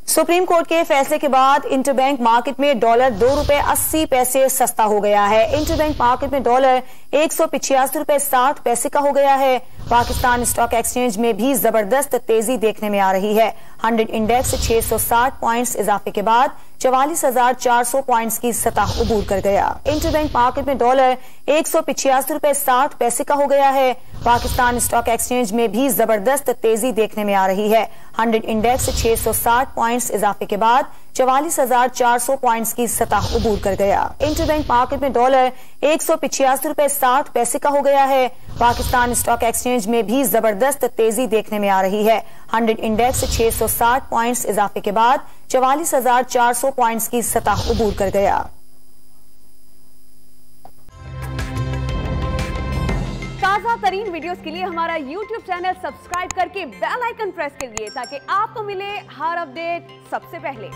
Supreme court के फैसले के बाद इंटरबैंक मार्केट में डॉलर ₹2.80 सस्ता हो गया है। इंटरबैंक मार्केट में डॉलर ₹185.60 का हो गया है। पाकिस्तान स्टॉक एक्सचेंज में भी जबरदस्त तेजी देखने में आ रही है। 100 इंडेक्स 660 पॉइंट्स इजाफे के बाद 44,400 पॉइंट्स की सतह उबूर कर गया। इंटरबैंक मार्केट में डॉलर ₹185.60 का हो गया है। पाकिस्तान स्टॉक एक्सचेंज में भी जबरदस्त तेजी देखने में आ रही है। 100 इंडेक्स 660 पॉइंट्स इजाफे के बाद 44,400 पॉइंट्स की सतह उबूर कर गया। इंटरबैंक मार्केट में डॉलर ₹185.60 का हो गया है। पाकिस्तान स्टॉक एक्सचेंज में भी जबरदस्त तेजी देखने में आ रही है। 100 इंडेक्स 660 पॉइंट्स इजाफे के बाद 44,400 पॉइंट्स की सतह उबूर कर गया। ताज़ा तरीन वीडियोस के लिए हमारा YouTube चैनल सब्सक्राइब करके बेल आइकन प्रेस करिए ताकि आपको मिले हर अपडेट सबसे पहले।